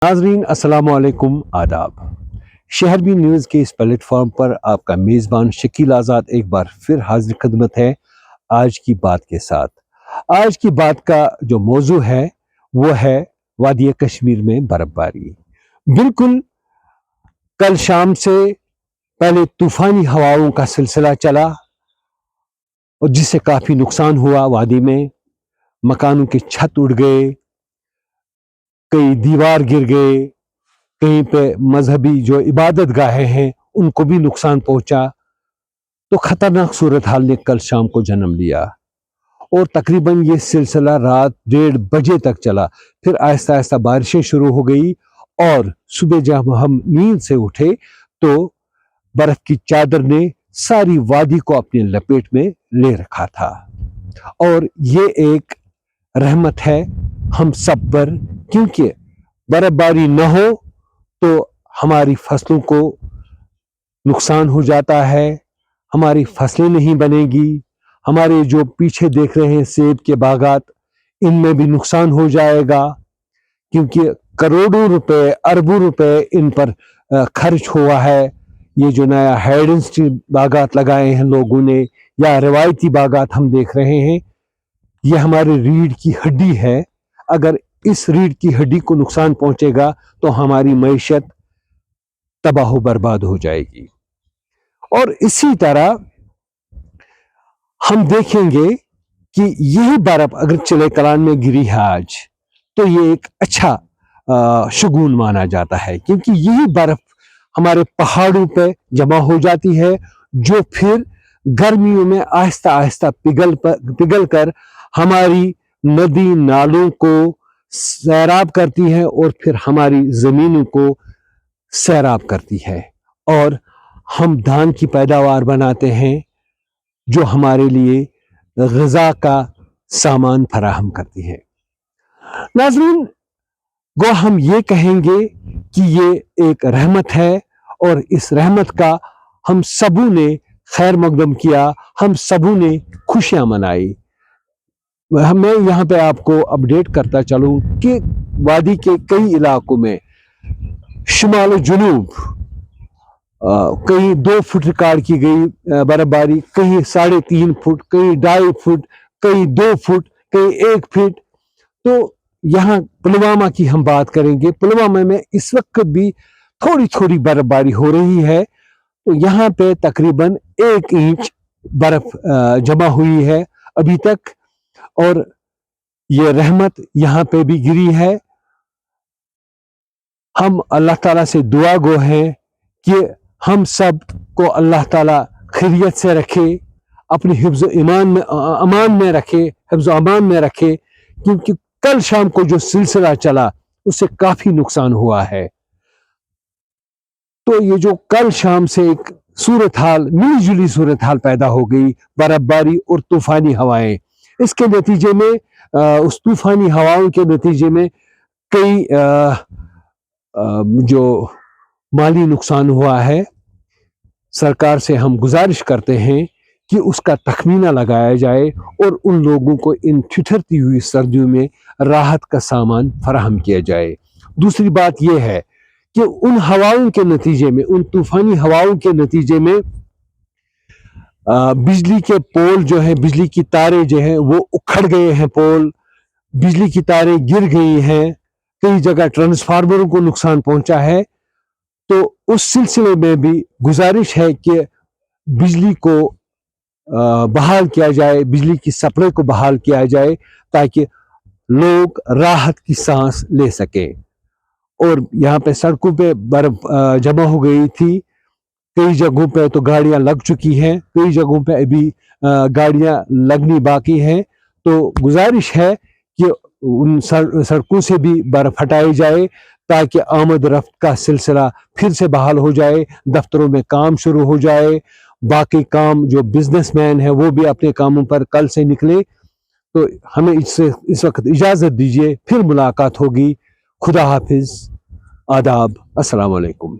नाजरीन अस्सलाम वालेकुम आदाब। शहर भी न्यूज़ के इस प्लेटफॉर्म पर आपका मेज़बान शकील आज़ाद एक बार फिर हाजिर खिदमत है आज की बात के साथ। आज की बात का जो मौजू है वो है वादी कश्मीर में बर्फबारी। बिल्कुल कल शाम से पहले तूफ़ानी हवाओं का सिलसिला चला और जिससे काफ़ी नुकसान हुआ। वादी में मकानों के छत उड़ गए, कई दीवार गिर गए, कहीं पे मजहबी जो इबादत गाहें हैं उनको भी नुकसान पहुंचा। तो खतरनाक सूरत हाल ने कल शाम को जन्म लिया और तकरीबन ये सिलसिला रात 1:30 बजे तक चला। फिर आहिस्ता आहिस्ता बारिशें शुरू हो गई और सुबह जब हम नींद से उठे तो बर्फ की चादर ने सारी वादी को अपनी लपेट में ले रखा था। और ये एक रहमत है हम सब पर, क्योंकि बर्फबारी न हो तो हमारी फसलों को नुकसान हो जाता है, हमारी फसलें नहीं बनेगी, हमारे जो पीछे देख रहे हैं सेब के बागात इनमें भी नुकसान हो जाएगा, क्योंकि करोड़ों रुपए अरबों रुपए इन पर खर्च हुआ है। ये जो नया हाइडेंसिटी बागात लगाए हैं लोगों ने या रिवायती बागात हम देख रहे हैं, ये हमारे रीढ़ की हड्डी है। अगर इस रीढ़ की हड्डी को नुकसान पहुंचेगा तो हमारी मईशत तबाह बर्बाद हो जाएगी। और इसी तरह हम देखेंगे कि यही बर्फ अगर चिले कलान में गिरी है आज, तो ये एक अच्छा शगुन माना जाता है, क्योंकि यही बर्फ हमारे पहाड़ों पे जमा हो जाती है, जो फिर गर्मियों में आहिस्ता आहिस्ता पिघल कर हमारी नदी नालों को सैराब करती है और फिर हमारी जमीनों को सैराब करती है और हम धान की पैदावार बनाते हैं जो हमारे लिए ग़िज़ा का सामान फराहम करती है। नाज़रीन, गो हम ये कहेंगे कि ये एक रहमत है और इस रहमत का हम सबों ने खैर मकदम किया, हम सबों ने खुशियां मनाई। मैं यहाँ पे आपको अपडेट करता चलूं कि वादी के कई इलाकों में शुमाल जुनूब कहीं 2 फुट रिकॉर्ड की गई बर्फबारी, कहीं 3.5 फुट, कहीं 2.5 फुट, कहीं 2 फुट, कहीं 1 फीट। तो यहाँ पुलवामा की हम बात करेंगे। पुलवामा में इस वक्त भी थोड़ी थोड़ी बर्फबारी हो रही है, तो यहाँ पे तकरीबन 1 इंच बर्फ जमा हुई है अभी तक और ये रहमत यहाँ पे भी गिरी है। हम अल्लाह ताला से दुआ गो हैं कि हम सब को अल्लाह ताला खैरियत से रखे, अपने हिफ्ज़ अमान में रखे, हिफ्ज़ अमान में रखे, क्योंकि कल शाम को जो सिलसिला चला उससे काफी नुकसान हुआ है। तो ये जो कल शाम से एक सूरत हाल, मिली जुली सूरत हाल पैदा हो गई, बर्फबारी और तूफानी हवाएं, इसके नतीजे में उस तूफानी हवाओं के नतीजे में कई जो माली नुकसान हुआ है। सरकार से हम गुजारिश करते हैं कि उसका तखमीना लगाया जाए और उन लोगों को इन ठिठुरती हुई सर्दियों में राहत का सामान फराहम किया जाए। दूसरी बात यह है कि उन हवाओं के नतीजे में, उन तूफानी हवाओं के नतीजे में बिजली के पोल जो है, बिजली की तारें जो हैं वो उखड़ गए हैं, पोल बिजली की तारें गिर गई हैं, कई जगह ट्रांसफार्मरों को नुकसान पहुंचा है। तो उस सिलसिले में भी गुजारिश है कि बिजली को बहाल किया जाए, बिजली की सप्लाई को बहाल किया जाए, ताकि लोग राहत की सांस ले सकें। और यहाँ पे सड़कों पे बर्फ जमा हो गई थी, कई जगहों पे तो गाड़ियां लग चुकी हैं, कई जगहों पे अभी गाड़ियां लगनी बाकी हैं। तो गुजारिश है कि उन सड़कों से भी बर्फ हटाई जाए ताकि आमद रफ्त का सिलसिला फिर से बहाल हो जाए, दफ्तरों में काम शुरू हो जाए, बाकी काम जो बिजनेसमैन है वो भी अपने कामों पर कल से निकले। तो हमें इस वक्त इजाज़त दीजिए, फिर मुलाकात होगी। खुदा हाफिज, आदाब, अस्सलाम वालेकुम।